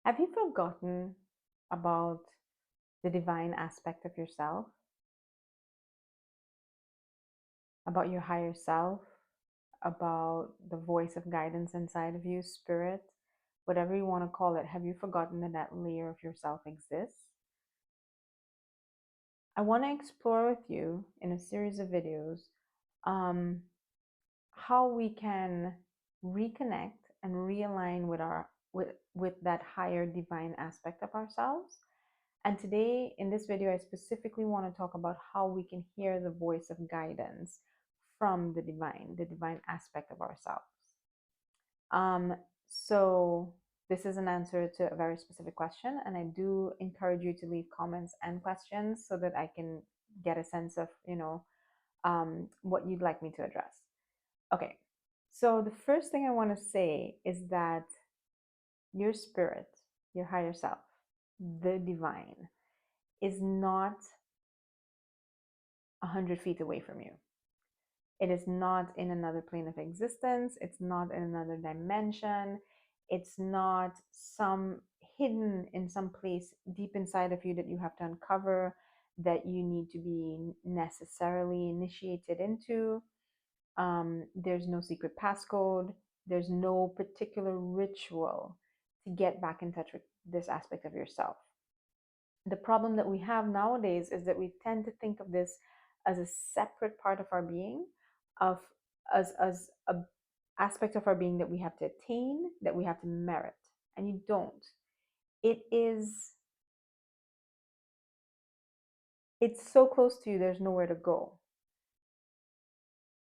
Have you forgotten about the divine aspect of yourself, about your higher self, about the voice of guidance inside of you, spirit, whatever you want to call it? Have you forgotten that that layer of yourself exists? I want to explore with you in a series of videos um, how we can reconnect and realign with with that higher divine aspect of ourselves. And today in this video, I specifically want to talk about how we can hear the voice of guidance from the divine aspect of ourselves. Um, so this is an answer to a very specific question, and I do encourage you to leave comments and questions so that I can get a sense of, what you'd like me to address. Okay, so the first thing I want to say is that your spirit, your higher self, the divine, is not 100 feet away from you. It is not in another plane of existence. It's not in another dimension. It's not some hidden in some place deep inside of you that you have to uncover, that you need to be necessarily initiated into. There's no secret passcode. There's no particular ritual to get back in touch with this aspect of yourself. The problem that we have nowadays is that we tend to think of this as a separate part of our being, of as a aspect of our being that we have to attain, that we have to merit, and you don't. It is, it's so close to you, there's nowhere to go.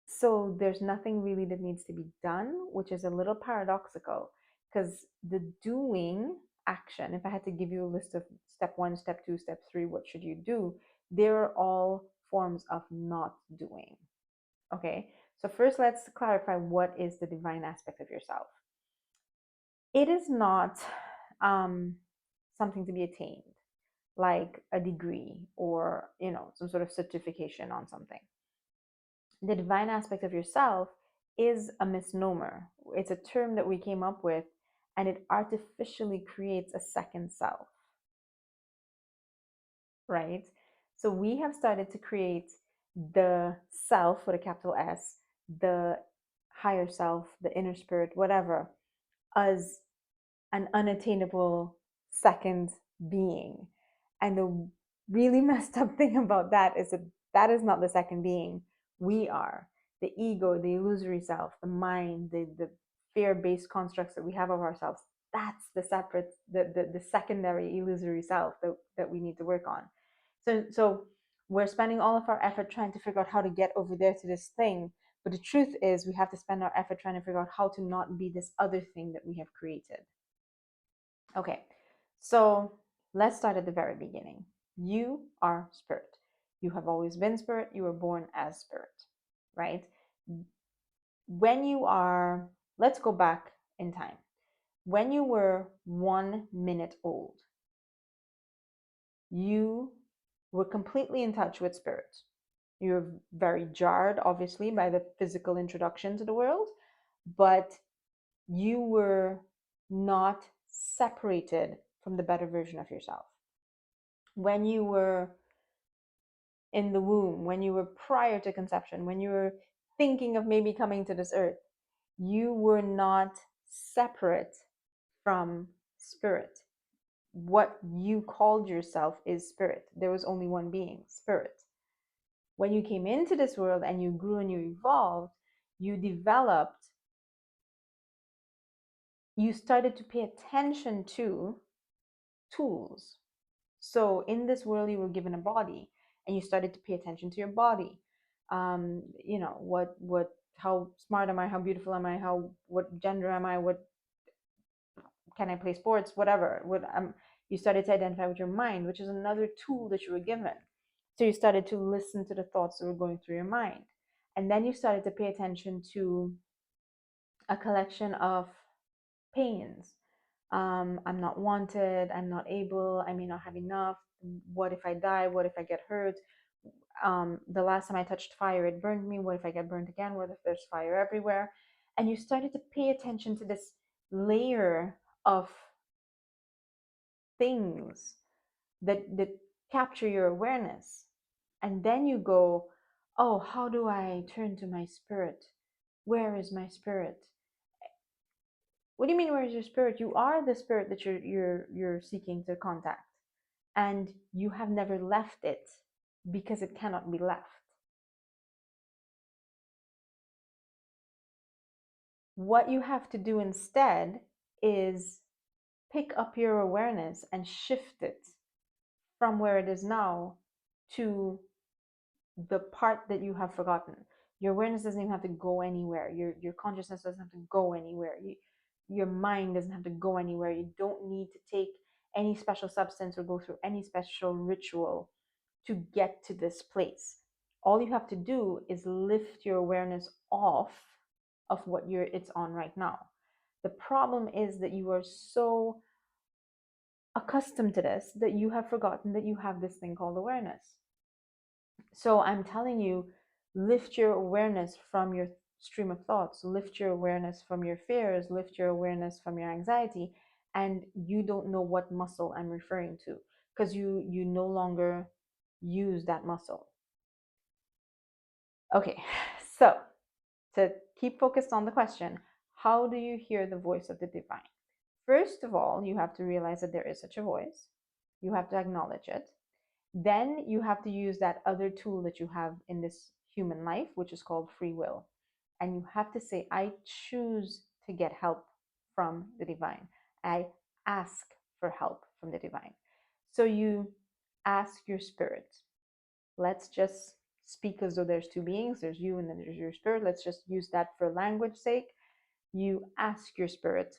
So there's nothing really that needs to be done, which is a little paradoxical, because the doing action, if I had to give you a list of step one, step two, step three, what should you do, they're all forms of not doing. Okay, so first let's clarify what is the divine aspect of yourself. It is not something to be attained, like a degree or some sort of certification on something. The divine aspect of yourself is a misnomer. It's a term that we came up with, and it artificially creates a second self, right? So we have started to create the self with a capital S, the higher self, the inner spirit, whatever, as an unattainable second being. And the really messed up thing about that is that that is not the second being. We are the ego, the illusory self, the mind, the fear-based constructs that we have of ourselves. That's the separate, the secondary illusory self that we need to work on. So we're spending all of our effort trying to figure out how to get over there to this thing. But the truth is, we have to spend our effort trying to figure out how to not be this other thing that we have created. Okay, so let's start at the very beginning. You are spirit. You have always been spirit. You were born as spirit, right? When you are, let's go back in time. When you were 1 minute old, you were completely in touch with spirit. You were very jarred, obviously, by the physical introduction to the world, but you were not separated from the better version of yourself. When you were in the womb, when you were prior to conception, when you were thinking of maybe coming to this earth, you were not separate from spirit. What you called yourself is spirit. There was only one being, spirit. When you came into this world and you grew and you evolved, you developed, you started to pay attention to tools. So in this world, you were given a body, and you started to pay attention to your body. How smart am I? How beautiful am I? What gender am I? What can I play sports? Whatever. You started to identify with your mind, which is another tool that you were given. So you started to listen to the thoughts that were going through your mind, and then you started to pay attention to a collection of pains. I'm not wanted, I'm not able, I may not have enough. What if I die? What if I get hurt? The last time I touched fire, it burned me. What if I get burned again? What if there's fire everywhere? And you started to pay attention to this layer of things that capture your awareness. And then you go, oh, how do I turn to my spirit? Where is my spirit? What do you mean, where is your spirit? You are the spirit that you're seeking to contact. And you have never left it because it cannot be left. What you have to do instead is pick up your awareness and shift it from where it is now to the part that you have forgotten. Your awareness doesn't even have to go anywhere. Your consciousness doesn't have to go anywhere. Your mind doesn't have to go anywhere. You don't need to take any special substance or go through any special ritual to get to this place. All you have to do is lift your awareness off of what it's on right now. The problem is that you are so accustomed to this that you have forgotten that you have this thing called awareness. So I'm telling you, lift your awareness from your stream of thoughts, lift your awareness from your fears, lift your awareness from your anxiety, and you don't know what muscle I'm referring to because you no longer use that muscle. Okay, so to keep focused on the question, how do you hear the voice of the divine? First of all, you have to realize that there is such a voice. You have to acknowledge it. Then you have to use that other tool that you have in this human life, which is called free will. And you have to say, I choose to get help from the divine. I ask for help from the divine. So you ask your spirit. Let's just speak as though there's two beings, there's you and then there's your spirit. Let's just use that for language sake. You ask your spirit,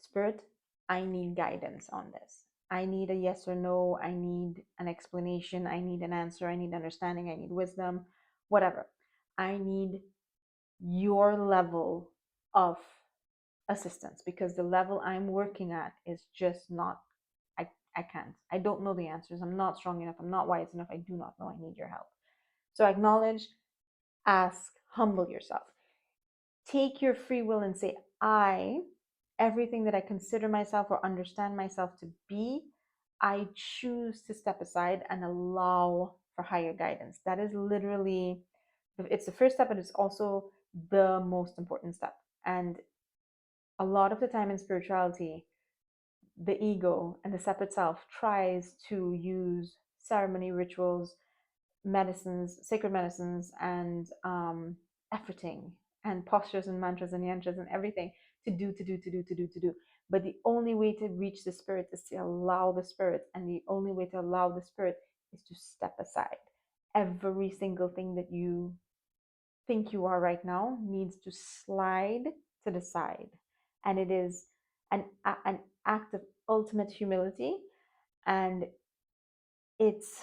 Spirit, I need guidance on this. I need a yes or no. I need an explanation. I need an answer. I need understanding. I need wisdom, whatever. I need your level of assistance because the level I'm working at is just not, I can't. I don't know the answers. I'm not strong enough. I'm not wise enough. I do not know. I need your help. So acknowledge, ask, humble yourself. Take your free will and say, everything that I consider myself or understand myself to be, I choose to step aside and allow for higher guidance. That is literally, it's the first step, but it's also the most important step. And a lot of the time in spirituality, the ego and the separate self tries to use ceremony, rituals, medicines, sacred medicines, and efforting and postures and mantras and yantras and everything to do. But the only way to reach the spirit is to allow the spirit, and the only way to allow the spirit is to step aside. Every single thing that you think you are right now needs to slide to the side, and it is an act of ultimate humility, and it's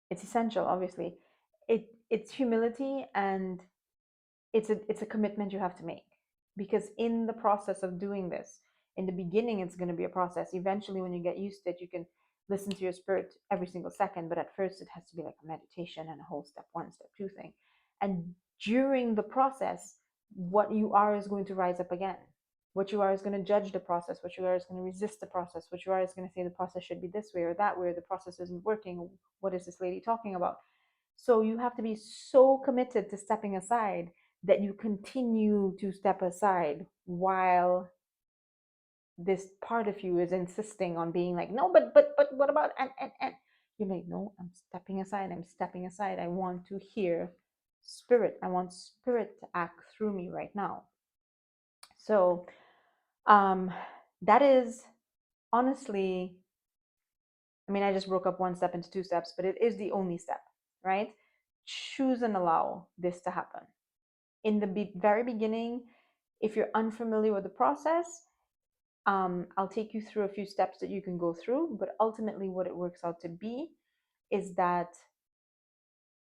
it's essential, obviously. It's humility, and it's a commitment you have to make, because in the process of doing this, in the beginning it's going to be a process. Eventually, when you get used to it, you can listen to your spirit every single second, but at first it has to be like a meditation and a whole step one, step two thing. And during the process, what you are is going to rise up again. What you are is going to judge the process. What you are is going to resist the process. What you are is going to say the process should be this way or that way, or the process isn't working. What is this lady talking about? So you have to be so committed to stepping aside that you continue to step aside while this part of you is insisting on being like, no, but what about, and you're like, no, I'm stepping aside. I'm stepping aside. I want to hear spirit. I want spirit to act through me right now. So that is honestly, I mean, I just broke up one step into two steps, but it is the only step, right? Choose and allow this to happen. In the very beginning, if you're unfamiliar with the process, I'll take you through a few steps that you can go through. But ultimately, what it works out to be is that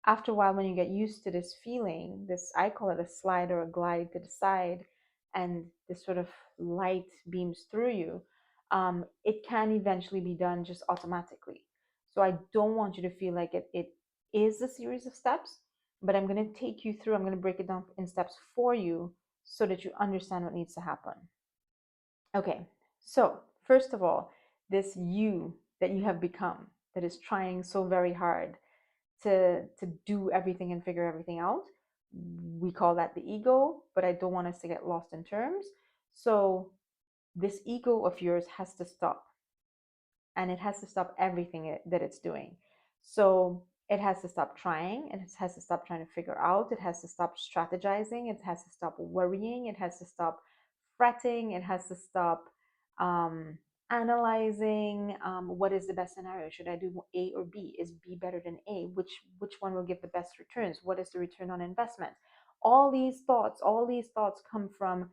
after a while, when you get used to this feeling, this, I call it a slide or a glide to the side, and this sort of light beams through you, it can eventually be done just automatically. So I don't want you to feel like it is a series of steps, but I'm going to take you through, I'm going to break it down in steps for you so that you understand what needs to happen. Okay, so first of all, this you that you have become, that is trying so very hard to do everything and figure everything out, we call that the ego, but I don't want us to get lost in terms. So this ego of yours has to stop, and it has to stop everything that it's doing. So it has to stop trying, it has to stop trying to figure out, it has to stop strategizing, it has to stop worrying, it has to stop fretting, it has to stop um, analyzing what is the best scenario. Should I do A or B? Is B better than A? Which one will give the best returns? What is the return on investment? All these thoughts come from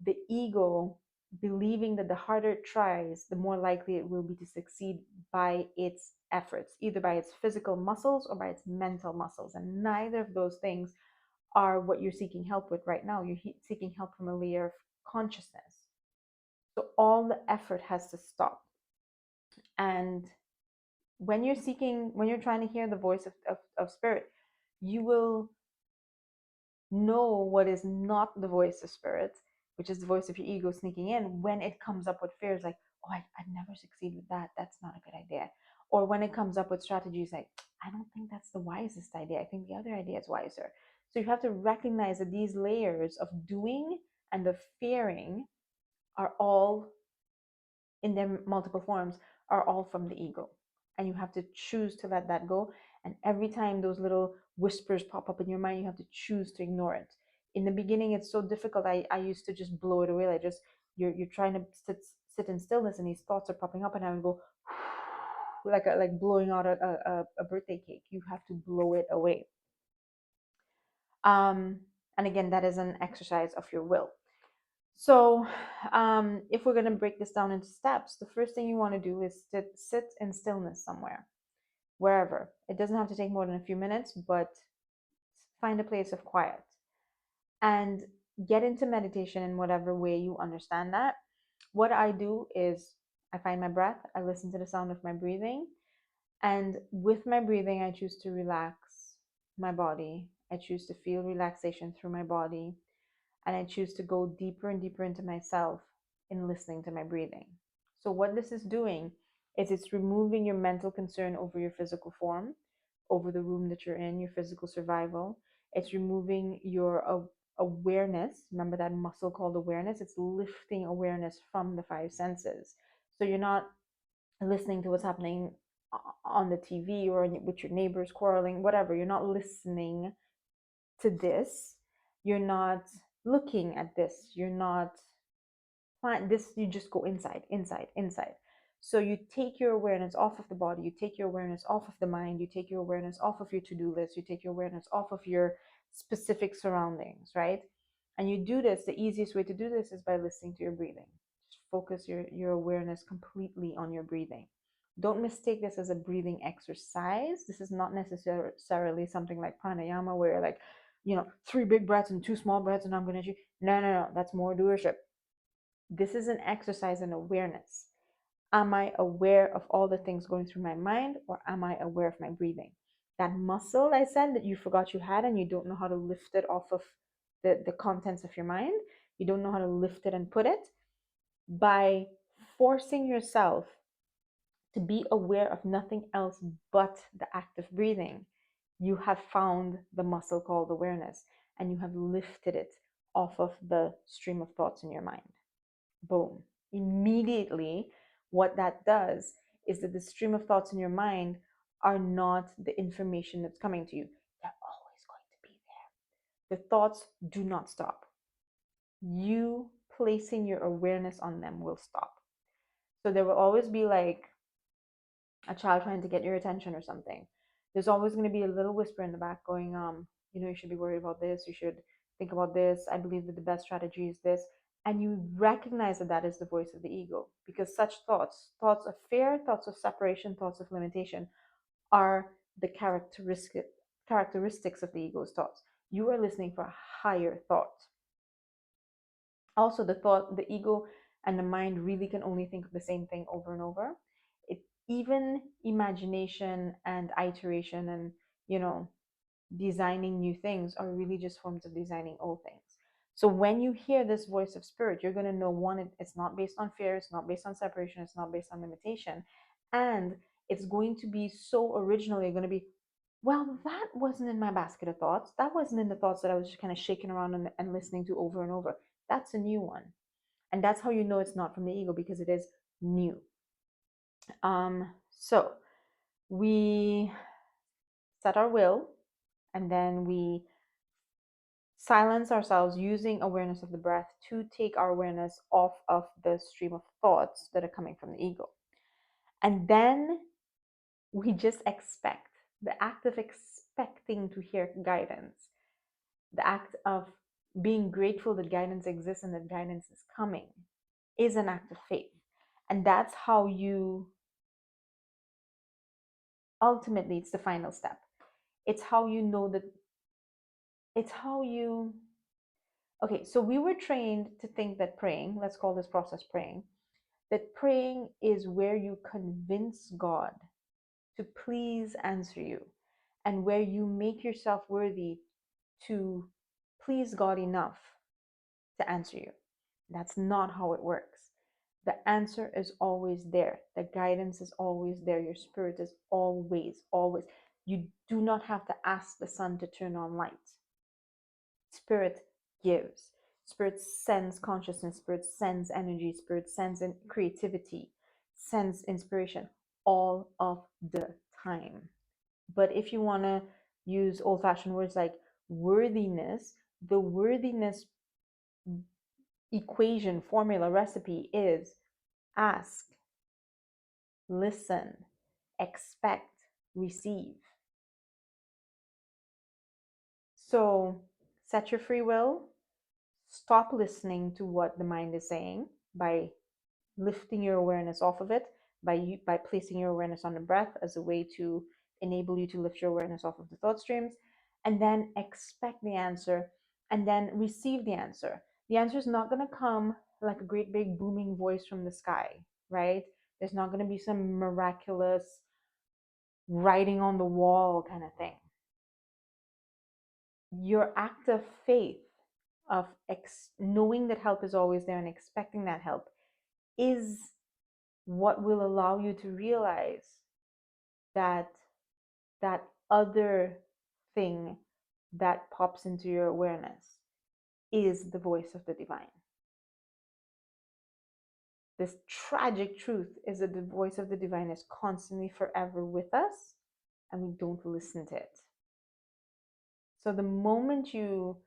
the ego believing that the harder it tries, the more likely it will be to succeed by its efforts, either by its physical muscles or by its mental muscles. And neither of those things are what you're seeking help with right now. You're seeking help from a layer of consciousness. So all the effort has to stop. And when you're trying to hear the voice of spirit, you will know what is not the voice of spirit, which is the voice of your ego sneaking in when it comes up with fears like, oh, I'd never succeed with that. That's not a good idea. Or when it comes up with strategies like, I don't think that's the wisest idea. I think the other idea is wiser. So you have to recognize that these layers of doing and of fearing are all, in their multiple forms, are all from the ego. And you have to choose to let that go. And every time those little whispers pop up in your mind, you have to choose to ignore it. In the beginning, it's so difficult. I used to just blow it away. Like, just, you're trying to sit in stillness, and these thoughts are popping up, and I would go like blowing out a birthday cake. You have to blow it away. Um, and again, that is an exercise of your will. So, if we're going to break this down into steps, the first thing you want to do is sit in stillness somewhere, wherever. It doesn't have to take more than a few minutes, but find a place of quiet and get into meditation in whatever way you understand that. What I do is I find my breath, I listen to the sound of my breathing, and with my breathing, I choose to relax my body. I choose to feel relaxation through my body. And I choose to go deeper and deeper into myself in listening to my breathing. So, what this is doing is it's removing your mental concern over your physical form, over the room that you're in, your physical survival. It's removing your awareness. Remember that muscle called awareness? It's lifting awareness from the five senses. So, you're not listening to what's happening on the TV or with your neighbors quarreling, whatever. You're not listening to this. You're not looking at this. You're not this. You just go inside, inside, inside. So you take your awareness off of the body. You take your awareness off of the mind. You take your awareness off of your to-do list. You take your awareness off of your specific surroundings, right? And you do this. The easiest way to do this is by listening to your breathing. Just focus your awareness completely on your breathing. Don't mistake this as a breathing exercise. This is not necessarily something like pranayama where you're like, 3 big breaths and 2 small breaths, and I'm going to. No, no, no. That's more doership. This is an exercise in awareness. Am I aware of all the things going through my mind, or am I aware of my breathing? That muscle I said that you forgot you had and you don't know how to lift it off of the contents of your mind, you don't know how to lift it and put it, by forcing yourself to be aware of nothing else but the act of breathing, you have found the muscle called awareness, and you have lifted it off of the stream of thoughts in your mind. Boom. Immediately, what that does is that the stream of thoughts in your mind are not the information that's coming to you. They're always going to be there. The thoughts do not stop. You placing your awareness on them will stop. So there will always be like a child trying to get your attention or something. There's always going to be a little whisper in the back going, you should be worried about this. You should think about this. I believe that the best strategy is this. And you recognize that that is the voice of the ego, because such thoughts of fear, thoughts of separation, thoughts of limitation, are the characteristics of the ego's thoughts. You are listening for a higher thought. Also, the ego and the mind really can only think of the same thing over and over. It even imagination and iteration and, designing new things are really just forms of designing old things. So when you hear this voice of spirit, you're going to know one, it's not based on fear, it's not based on separation, it's not based on limitation. And it's going to be so original. You're going to be, well, that wasn't in my basket of thoughts. That wasn't in the thoughts that I was just kind of shaking around and listening to over and over. That's a new one. And that's how you know it's not from the ego, because it is new. So we set our will, and then we silence ourselves using awareness of the breath to take our awareness off of the stream of thoughts that are coming from the ego. And then we just expect. The act of expecting to hear guidance, the act of being grateful that guidance exists and that guidance is coming, is an act of faith. And that's how you, ultimately, it's the final step. It's how you know that, it's how you, okay, so we were trained to think that praying, let's call this process praying, that praying is where you convince God to please answer you, and where you make yourself worthy to please God enough to answer you. That's not how it works. The answer is always there. The guidance is always there. Your spirit is always, always. You do not have to ask the sun to turn on light. Spirit gives. Spirit sends consciousness. Spirit sends energy. Spirit sends creativity, sends inspiration all of the time. But if you want to use old fashioned words like worthiness, the worthiness equation, formula, recipe is ask, listen, expect, receive. So set your free will, stop listening to what the mind is saying by lifting your awareness off of it, by placing your awareness on the breath as a way to enable you to lift your awareness off of the thought streams, and then expect the answer, and then receive the answer. The answer is not going to come like a great big booming voice from the sky, right? There's not going to be some miraculous writing on the wall kind of thing. Your act of faith, of knowing that help is always there and expecting that help, is what will allow you to realize that that other thing that pops into your awareness is the voice of the divine. This tragic truth is that the voice of the divine is constantly, forever with us, and we don't listen to it. So the moment you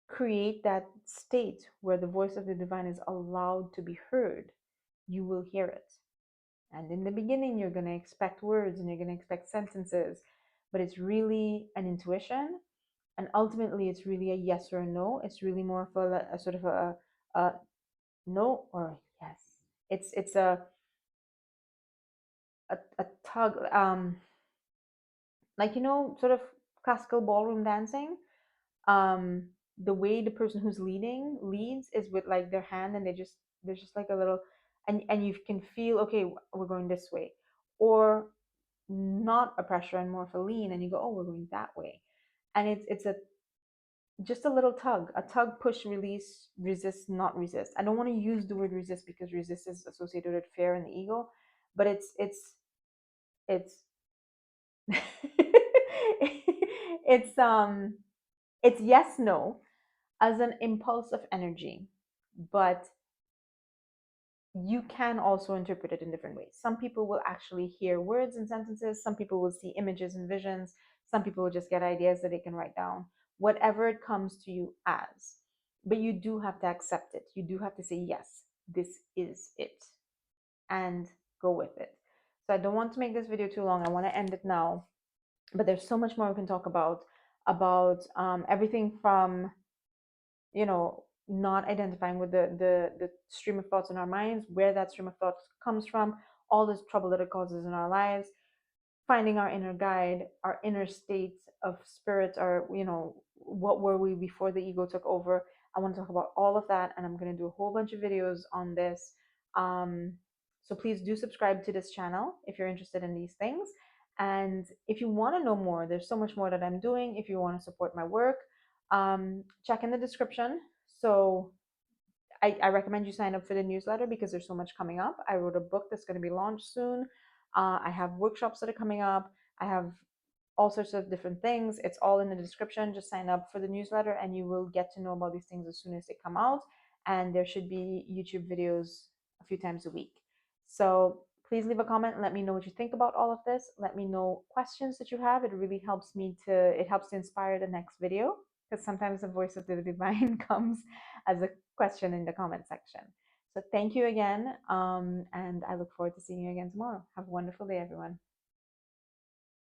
create that state where the voice of the divine is allowed to be heard, you will hear it. And in the beginning, you're going to expect words and you're going to expect sentences, but it's really an intuition. And ultimately, it's really a yes or a no. It's really more of a sort of a no or yes. It's a tug, like, sort of classical ballroom dancing. The way the person who's leading leads is with like their hand, and there's just like a little, and you can feel, okay, we're going this way, or not a pressure and more of a lean, and you go, oh, we're going that way. And it's a just a little tug, push, release, resist, not resist. I don't want to use the word resist because resist is associated with fear and the ego, but it's it's it's yes, no, as an impulse of energy, but you can also interpret it in different ways. Some people will actually hear words and sentences, some people will see images and visions, some people will just get ideas that they can write down, whatever it comes to you as. But you do have to accept it. You do have to say, yes, this is it, and go with it. So I don't want to make this video too long. I want to end it now, but there's so much more we can talk about everything from not identifying with the stream of thoughts in our minds, where that stream of thoughts comes from, all this trouble that it causes in our lives, finding our inner guide, our inner state of spirit, or what were we before the ego took over. I want to talk about all of that, and I'm going to do a whole bunch of videos on this. So please do subscribe to this channel if you're interested in these things. And if you want to know more, there's so much more that I'm doing. If you want to support my work, Check in the description. So I recommend you sign up for the newsletter because there's so much coming up. I wrote a book that's going to be launched soon. I have workshops that are coming up. I have all sorts of different things. It's all in the description. Just sign up for the newsletter and you will get to know about these things as soon as they come out. And there should be YouTube videos a few times a week. So please leave a comment and let me know what you think about all of this. Let me know questions that you have. It really helps it helps to inspire the next video, because sometimes the voice of the divine comes as a question in the comment section. So thank you again. And I look forward to seeing you again tomorrow. Have a wonderful day, everyone.